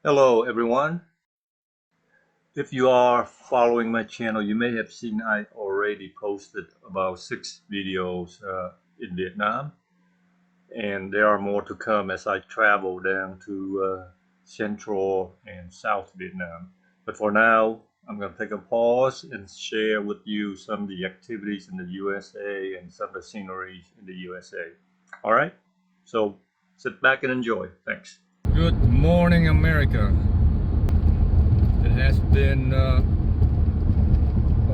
Hello everyone. If you are following my channel, you may have seen I already posted about 6 videos in Vietnam, and there are more to come as I travel down to Central and South Vietnam. But for now, I'm going to take a pause and share with you some of the activities in the USA and some of the scenery in the USA. All right, so sit back and enjoy. Thanks. Good morning, America. It has been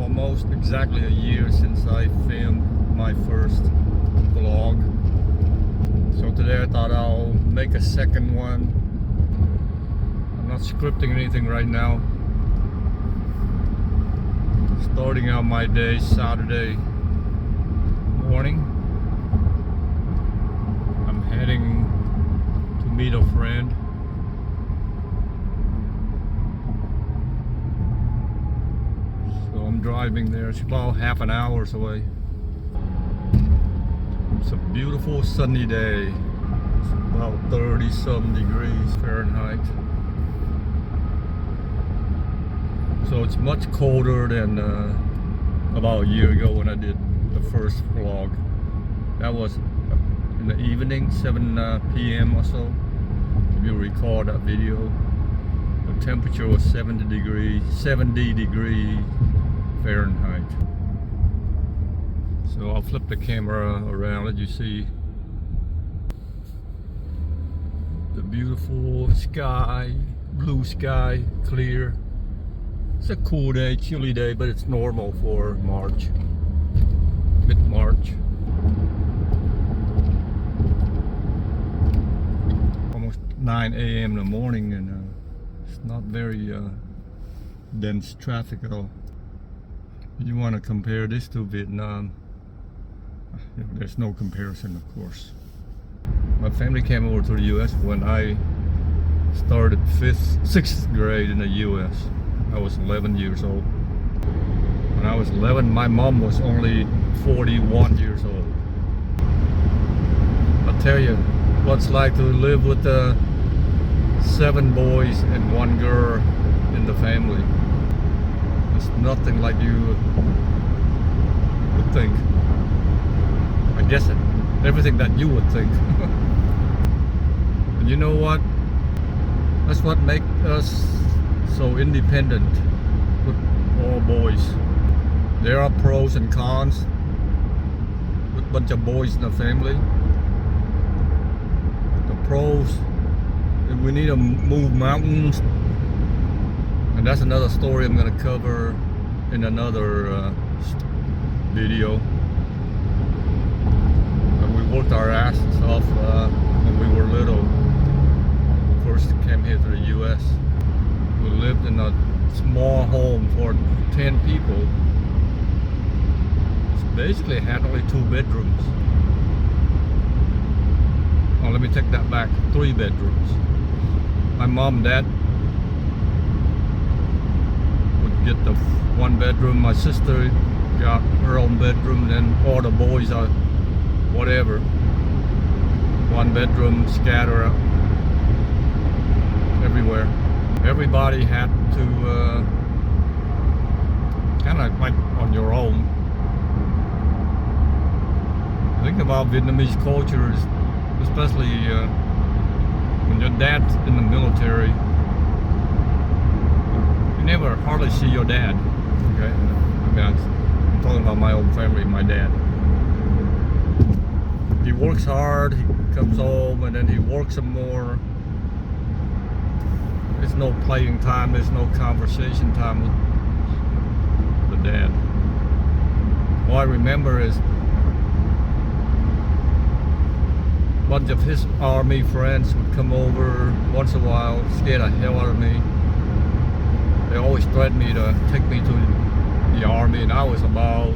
almost exactly a year since I filmed my first vlog. So today I thought I'll make a second one. I'm not scripting anything right now. Starting out my day Saturday morning. I'm heading to meet a friend. So I'm driving there. It's about half an hour away. It's a beautiful sunny day. It's about 30-some degrees Fahrenheit. So it's much colder than about a year ago when I did the first vlog. That was in the evening, 7 p.m. or so. If you recall that video, the temperature was 70 degrees Fahrenheit. So I'll flip the camera around, let you see the beautiful sky, blue sky, clear. It's a cool day, chilly day, but it's normal for March, mid-March. Almost 9 a.m. in the morning, and it's not very dense traffic at all. You want to compare this to Vietnam, there's no comparison, of course. My family came over to the US when I started 6th grade in the US. I was 11 years old. When I was 11, my mom was only 41 years old. I'll tell you what it's like to live with 7 boys and 1 girl in the family. It's nothing like you would think. I guess everything that you would think. And you know what? That's what makes us so independent with all boys. There are pros and cons with a bunch of boys in the family. The pros, we need to move mountains. And that's another story I'm going to cover in another video. And we worked our asses off when we were little. First came here to the US. We lived in a small home for 10 people. It basically had only 2 bedrooms. Oh, let me take that back. 3 bedrooms. My mom and dad get the 1 bedroom. My sister got her own bedroom, and all the boys are whatever. 1 bedroom scatter everywhere. Everybody had to kind of like on your own. The thing about Vietnamese culture is, especially when your dad's in the military, never hardly see your dad. Okay, I mean, I'm talking about my own family, my dad. He works hard, he comes home, and then he works some more. There's no playing time, there's no conversation time with the dad. All I remember is a bunch of his army friends would come over once in a while, scare the hell out of me. They always threatened me to take me to the army, and I was about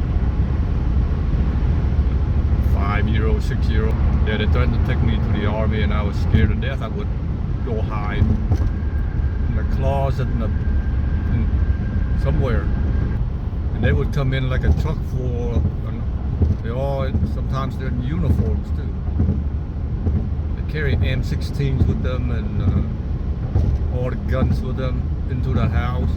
5-year-old, 6-year-old. Yeah, they threatened to take me to the army, and I was scared to death. I would go hide in the closet in somewhere. And they would come in like a truck full, and sometimes they're in uniforms too. They carry M16s with them, and all the guns with them into the house.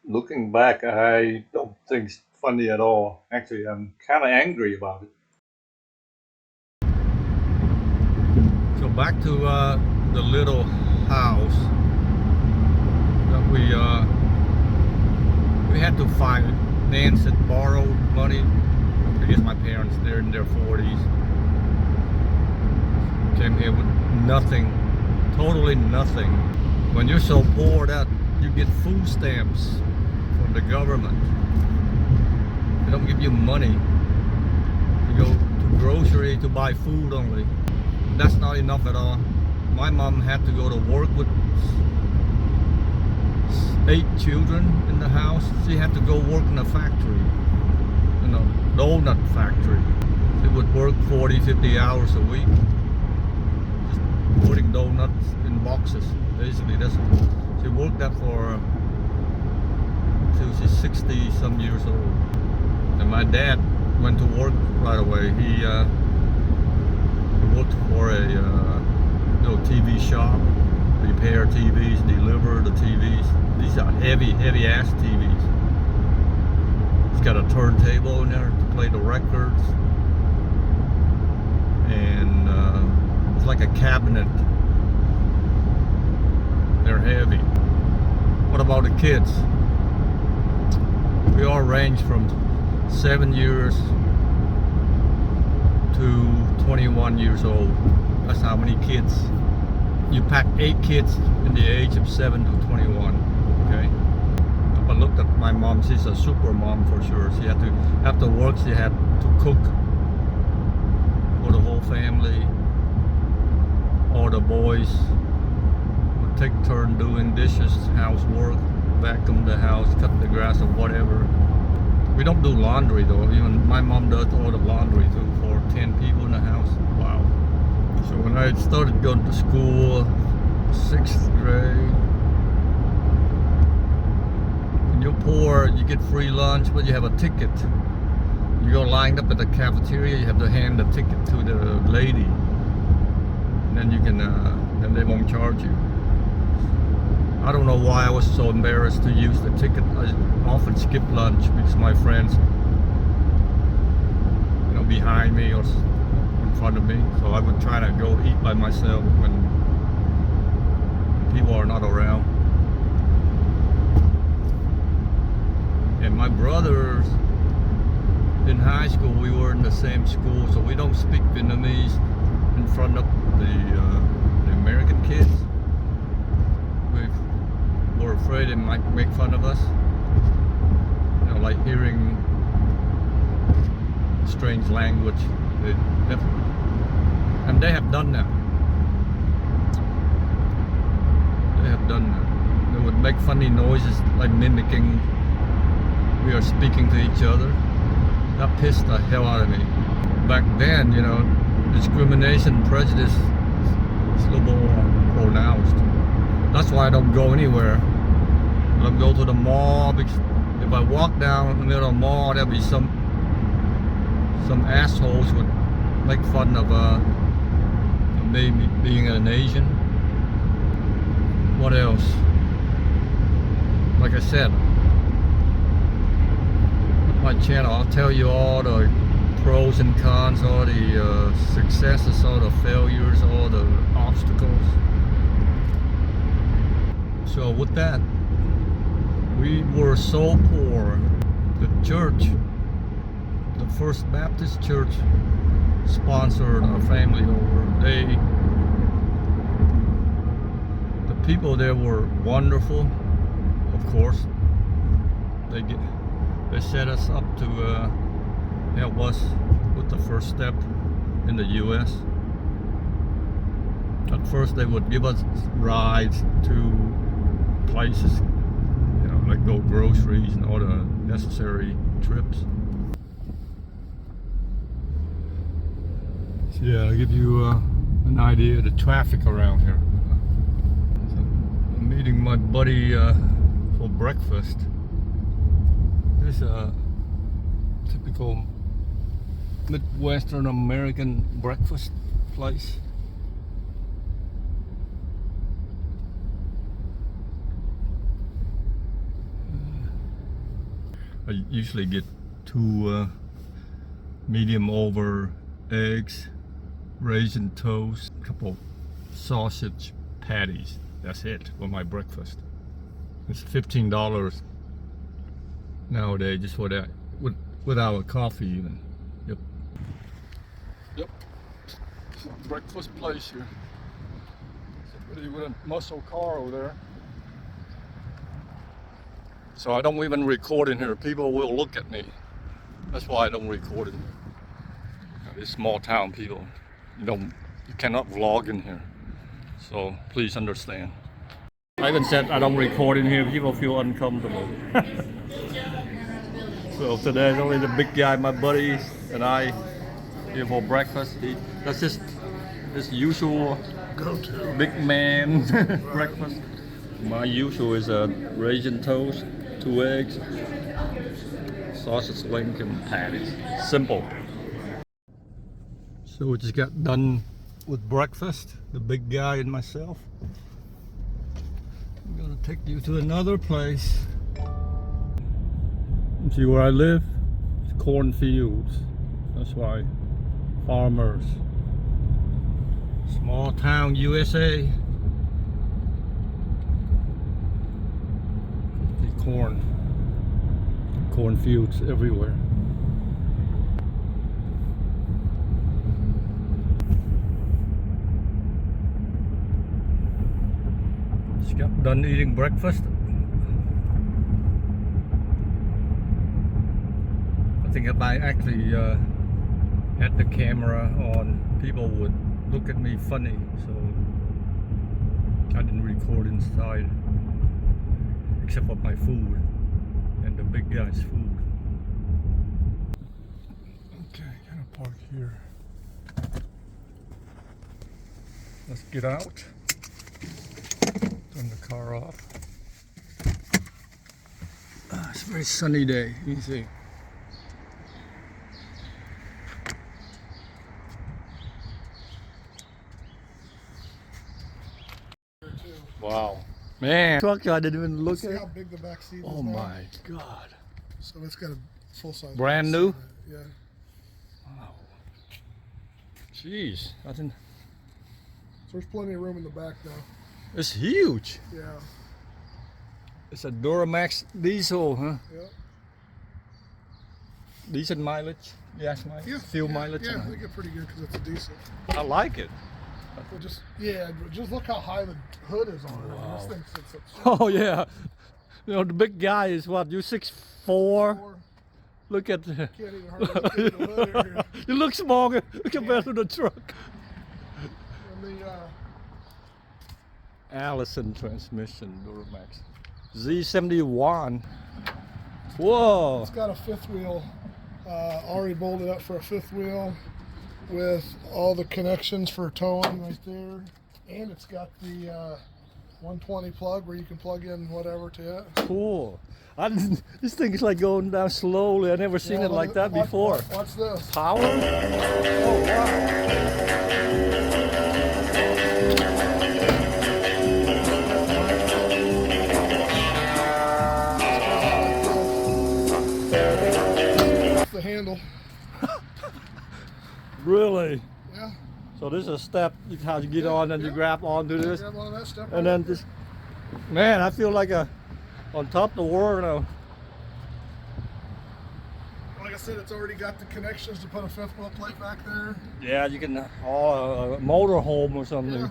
Looking back, I don't think it's funny at all. Actually, I'm kind of angry about it. So back to the little house that we had to finance it, borrowed money. I guess my parents, they're in their 40s, came here with nothing, totally nothing. When you're so poor that you get food stamps from the government, they don't give you money. You go to grocery to buy food only. That's not enough at all. My mom had to go to work with 8 children in the house. She had to go work in a factory, in a donut factory. She would work 40, 50 hours a week, just putting donuts in boxes. Basically, she worked that for till she's 60 some years old. And my dad went to work right away. He worked for a little TV shop, repair TVs, deliver the TVs. These are heavy ass TVs. It's got a turntable in there to play the records, and it's like a cabinet. They're heavy. What about the kids? We all range from 7 years to 21 years old. That's how many kids. You pack 8 kids in the age of 7 to 21. Okay. But looked at my mom. She's a super mom for sure. She had to, after work, she had to cook for the whole family. All the boys would take turn doing dishes, housework, vacuum the house, cut the grass or whatever. We don't do laundry though. Even my mom does all the laundry too for 10 people in the house. Wow. So when I started going to school, 6th grade, when you're poor, you get free lunch, but you have a ticket. You go lined up at the cafeteria, you have to hand the ticket to the lady. And then you can, then they won't charge you. I don't know why I was so embarrassed to use the ticket. I often skip lunch because my friends, behind me or in front of me. So I would try to go eat by myself when people are not around. And my brothers in high school, we were in the same school, so we don't speak Vietnamese in front of the American kids. We're afraid they might make fun of us. Like hearing strange language. And they have done that. They have done that. They would make funny noises like mimicking we are speaking to each other. That pissed the hell out of me. Back then, discrimination, prejudice is a little more pronounced. That's why I don't go anywhere. I don't go to the mall because if I walk down the middle of the mall, there'll be some assholes would make fun of maybe being an Asian. What else? Like I said, my channel, I'll tell you all the pros and cons, all the successes, all the failures, all the obstacles. So with that, we were so poor. The church, the First Baptist Church, sponsored our family over. The people there were wonderful, of course. They set us up to help us with the first step in the U.S. At first, they would give us rides to places, like go groceries and all the necessary trips. So yeah, I'll give you an idea of the traffic around here. So I'm meeting my buddy for breakfast. This is a typical Midwestern American breakfast place. I usually get 2 medium over eggs, raisin toast, a couple sausage patties. That's it for my breakfast. It's $15 nowadays just for that, without a coffee even. Yep. Yep. Breakfast place here. Somebody with a muscle car over there. So I don't even record in here. People will look at me. That's why I don't record in here. These small town people, you cannot vlog in here. So please understand. I even said I don't record in here. People feel uncomfortable. So today's only the big guy, my buddies, and I here for breakfast. That's just this usual go-to big man breakfast. My usual is a raisin toast, 2 eggs, sausage link, and patties. Simple. So we just got done with breakfast, the big guy and myself. I'm gonna take you to another place. See where I live? It's cornfields. That's why farmers. Small town USA. The cornfields everywhere. Just got done eating breakfast. I think if I actually had the camera on, people would look at me funny, so I didn't record inside, except for my food and the big guy's food. Okay, gonna park here. Let's get out. Turn the car off. It's a very sunny day. You can see. Wow, man! Truck, I didn't even look at. See how big the back seat is Oh now? my God! So it's got a full size. Brand new? Yeah. Wow. Jeez, I didn't. So there's plenty of room in the back now. It's huge. Yeah. It's a Duramax diesel, huh? Yep. Decent mileage, gas mileage, Yeah. fuel mileage. Yeah, they get pretty good because it's a diesel. I like it. But just look how high the hood is on it. I mean, this thing sits up. Oh yeah, you know the big guy is what? You 6'4"? Four. Look at. Can't even hardly get the hood area. You look smaller compared to the truck. And the Allison transmission, Duramax. Z71. Whoa. it's got a fifth wheel, already bolted up for a fifth wheel, with all the connections for towing right there, and it's got the 120 plug where you can plug in whatever to it. Cool. This thing is like going down slowly. I've never seen it like that before. Watch this. Power? Oh wow. The handle. Really? Yeah. So this is a step, how you get on and you grab onto this. Grab on that step And then this, man, I feel like on top of the world now. Like I said, it's already got the connections to put a fifth wheel plate back there. Yeah, you can, a motor home or something. Yeah.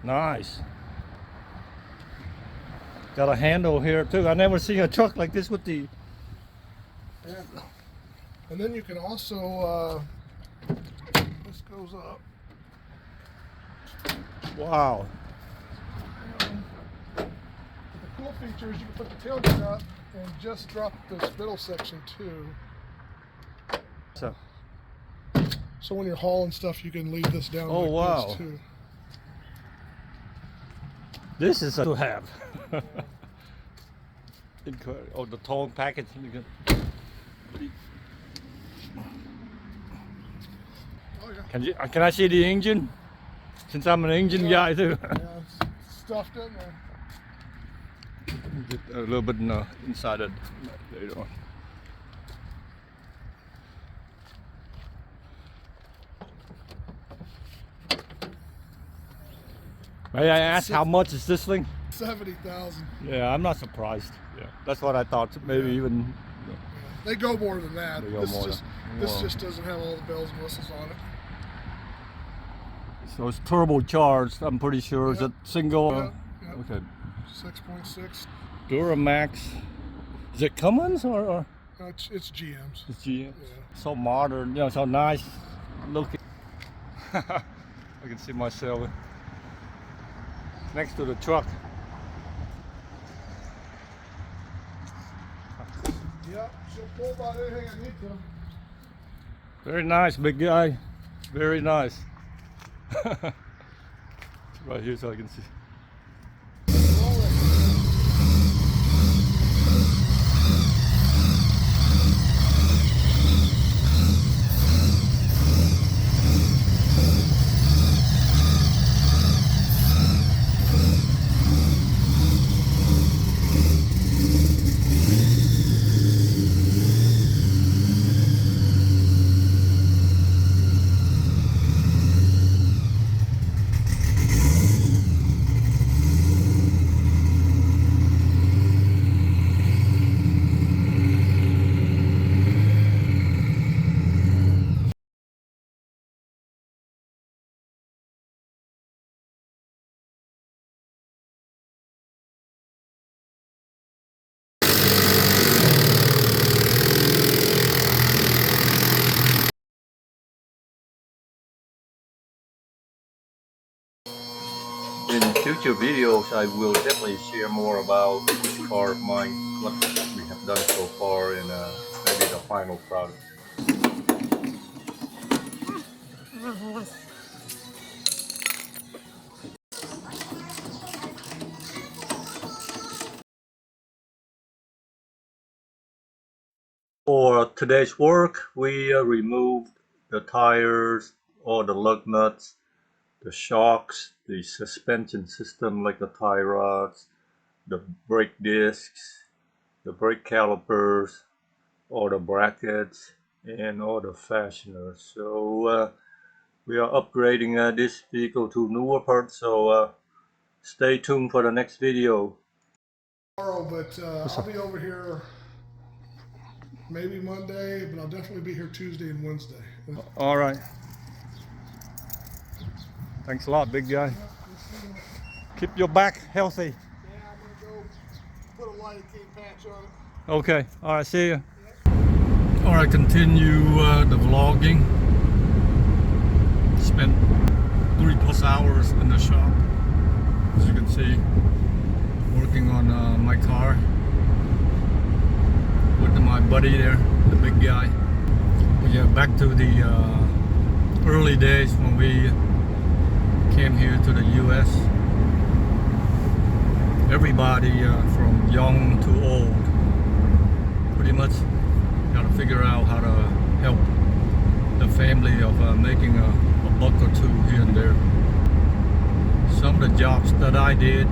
Nice. Got a handle here too. I never seen a truck like this with the. Yeah. And then you can also, this goes up. Wow. The cool feature is you can put the tailgate up and just drop this middle section too. So when you're hauling stuff, you can leave this down. Oh, like wow. this too. This is to have. Oh, the towing package. Oh yeah. Can I see the engine? Since I'm an engine guy too. Yeah, it's stuffed in there. Get a little bit inside it later on. May I ask how much is this thing? 70,000. Yeah, I'm not surprised. Yeah, that's what I thought. Maybe even. They go more than that. They go This more just than- this more. just doesn't have all the bells and whistles on it. So it's turbocharged. I'm pretty sure. Is Yep. it single? Yep, yep. Okay. 6.6. Duramax. Is it Cummins or It's GM's. it's GM? Yeah. So modern, you know, so nice looking. I can see myself next to the truck. Yep. She'll pull about anything I need to. Very nice, big guy. Very nice. Right here so I can see. In future videos, I will definitely share more about which car of mine, what we have done so far, and maybe the final product. For today's work, we removed the tires, all the lug nuts, the shocks, the suspension system like the tie rods, the brake discs, the brake calipers, all the brackets, and all the fasteners. So we are upgrading this vehicle to newer parts, so stay tuned for the next video. Tomorrow, but I'll be over here maybe Monday, but I'll definitely be here Tuesday and Wednesday. All right. Thanks a lot, big guy. Keep your back healthy. Yeah, I'm gonna go put a lidocaine patch on it. Okay. All right. See you. All right. Continue the vlogging. Spent 3+ hours in the shop, as you can see, working on my car with my buddy there, the big guy. Yeah, back to the early days when we came here to the U.S. Everybody from young to old pretty much got to figure out how to help the family of making a buck or two here and there. Some of the jobs that I did,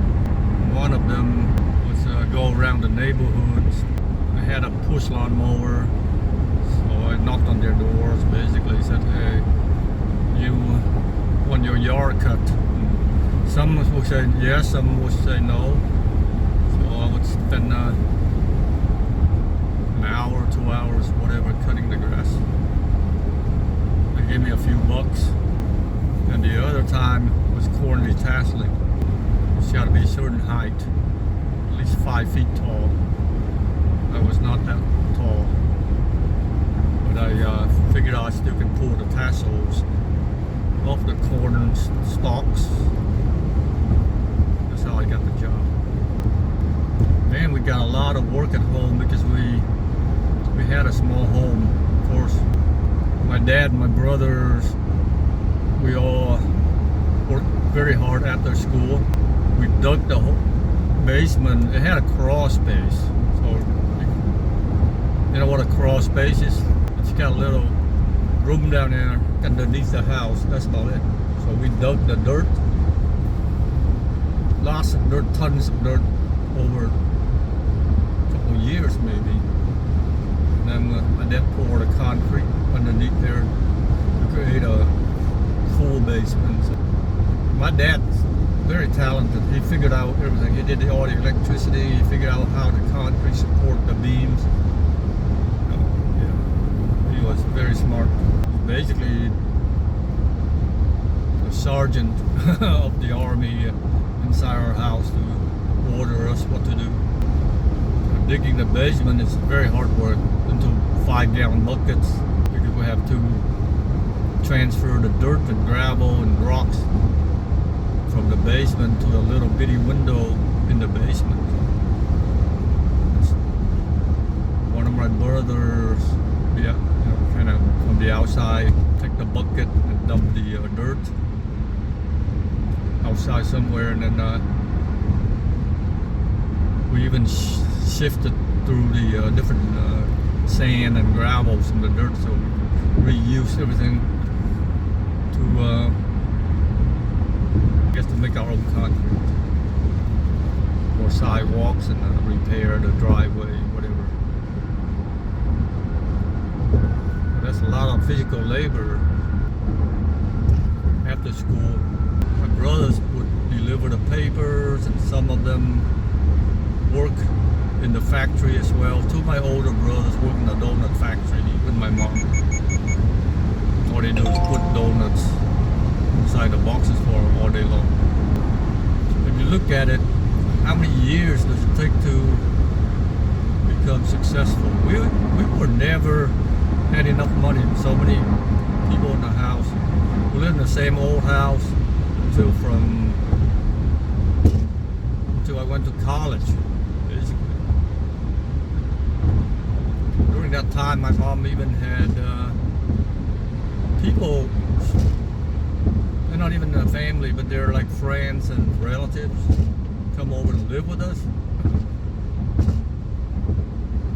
one of them was go around the neighborhoods. I had a push lawnmower, so I knocked on their doors, basically said, hey, you want your yard cut? And some would say yes, some would say no. So I would spend an hour, 2 hours, whatever, cutting the grass. They gave me a few bucks. And the other time was corn detasseling. It's got to be a certain height, at least 5 feet tall. I was not that tall, but I figured I still can pull the tassels off the corn stalks. That's how I got the job. And we got a lot of work at home because we had a small home. Of course, my dad and my brothers, we all worked very hard after school. We dug the whole basement. It had a crawl space. So you know what a crawl space is? It's got a little room down there underneath the house. That's about it. So we dug the dirt. Lots of dirt, tons of dirt over years maybe. And then my dad poured a concrete underneath there to create a full basement. My dad's very talented. He figured out everything. He did all the electricity. He figured out how the concrete support the beams. Yeah, he was very smart. Basically, a sergeant of the army inside our house to order us what to do. Digging the basement is very hard work into 5-gallon buckets because we have to transfer the dirt and gravel and rocks from the basement to a little bitty window in the basement. One of my brothers, kind of from the outside, take the bucket and dump the dirt outside somewhere, and then we even shifted through the different sand and gravels and the dirt, so we reuse everything to to make our own concrete or sidewalks and repair the driveway, whatever. That's a lot of physical labor. After school, my brothers would deliver the papers, and some of them work in the factory as well. Two of my older brothers work in the donut factory with my mom. All they do is put donuts inside the boxes for them all day long. If you look at it, how many years does it take to become successful? We were never had enough money. So many people in the house. We lived in the same old house until I went to college, basically. During that time, my mom even had people. They're not even a family, but they're like friends and relatives come over to live with us.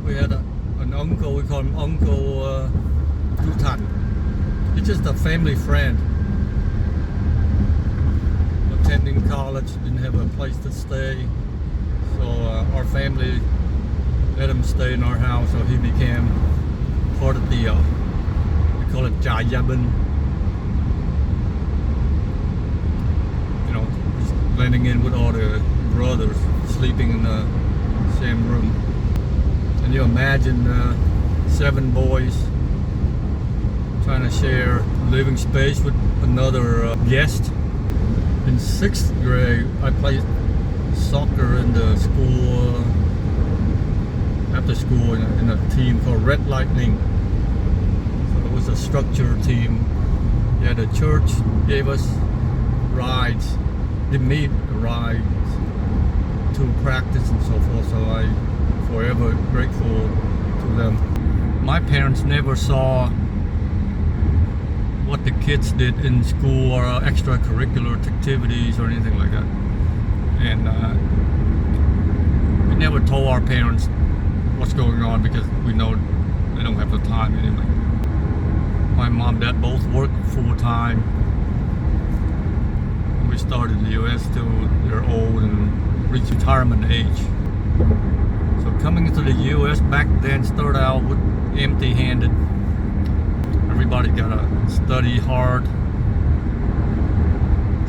We had an uncle, we call him Uncle Tutan. He's just a family friend. Attending college, didn't have a place to stay. So our family let him stay in our house, so he became part of the, we call it Jayabin. Blending in with all the brothers, sleeping in the same room. And you imagine 7 boys trying to share living space with another guest. In 6th grade, I played soccer in the school, after school, in a team called Red Lightning. So it was a structured team. Yeah, the church gave us rides. Didn't need rides to practice and so forth, so I'm forever grateful to them. My parents never saw what the kids did in school or extracurricular activities or anything like that, and we never told our parents what's going on because we know they don't have the time anyway. My mom and dad both work full-time. We started in the US till they're old and reach retirement age. So coming into the US back then started out with empty-handed. Everybody gotta study hard,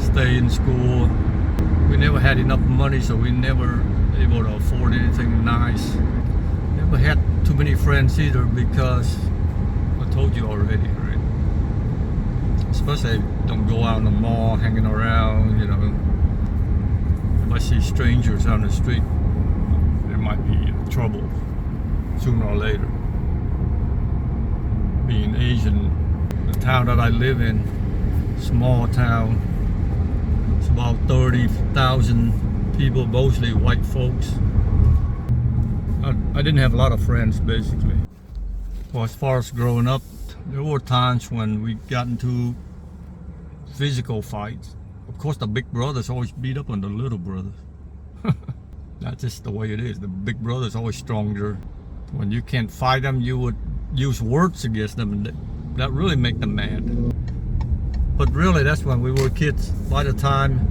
stay in school. We never had enough money, so we never able to afford anything nice. Never had too many friends either because I told you already, right? Especially don't go out in the mall hanging around, If I see strangers on the street, there might be trouble sooner or later. Being Asian, the town that I live in, small town, it's about 30,000 people, mostly white folks. I didn't have a lot of friends, basically. Well, as far as growing up, there were times when we got into physical fights. Of course, the big brothers always beat up on the little brothers. That's just the way it is. The big brother's always stronger. When you can't fight them, you would use words against them, and that really make them mad. But really, that's when we were kids. By the time,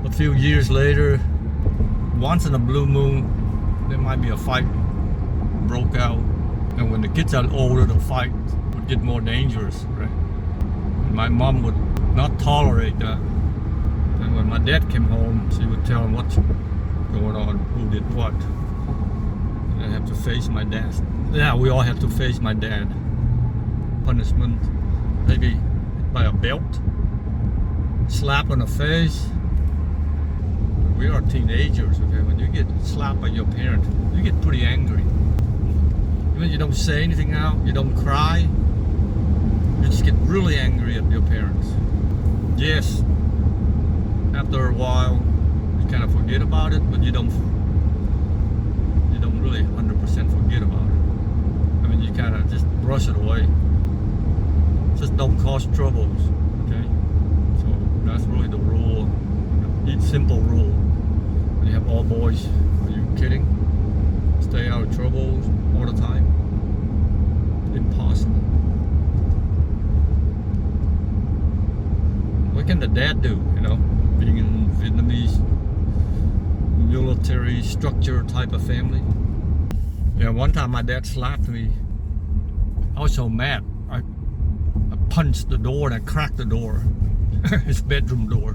a few years later, once in a blue moon, there might be a fight broke out. And when the kids are older, the fight would get more dangerous, right? And my mom would not tolerate that. And when my dad came home, she would tell him what's going on, who did what. And I have to face my dad. Yeah, we all have to face my dad. Punishment, maybe by a belt, slap on the face. We are teenagers, okay? When you get slapped by your parent, you get pretty angry. Even you don't say anything out, you don't cry, you just get really angry at your parents. Yes, after a while, you kind of forget about it, but you don't really 100% forget about it. I mean, you kind of just brush it away. Just don't cause troubles, okay? So that's really the rule, the simple rule. When you have all boys, are you kidding? Stay out of trouble all the time? Impossible. What can the dad do, you know? Being in Vietnamese military structure type of family. Yeah, one time my dad slapped me. I was so mad. I punched the door and I cracked the door. His bedroom door.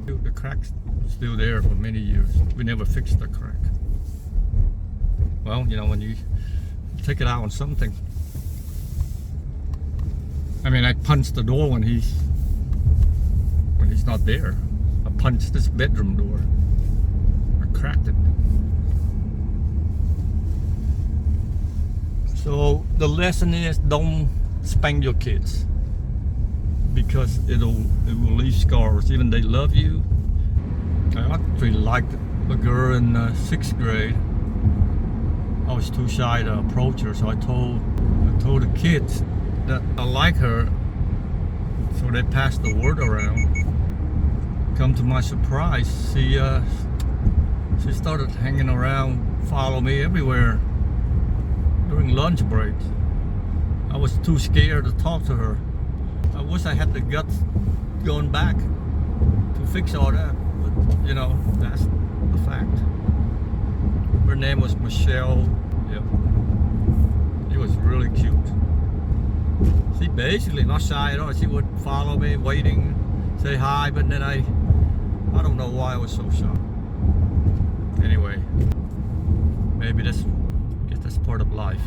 The crack's still there for many years. We never fixed the crack. Well, you know, when you take it out on something. I mean, I punched the door when he's not there. I punched this bedroom door. I cracked it. So the lesson is, don't spank your kids, because it will leave scars. Even they love you. I actually liked a girl in 6th grade. I was too shy to approach her, so I told the kids that I like her, so they passed the word around. Come to my surprise, she started hanging around, follow me everywhere during lunch breaks. I was too scared to talk to her. I wish I had the guts going back to fix all that, but you know, that's the fact. Her name was Michelle. Yep. She was really cute. She basically not shy at all. She would follow me, waiting, say hi, but then I don't know why I was so shy. Anyway, maybe I guess that's part of life.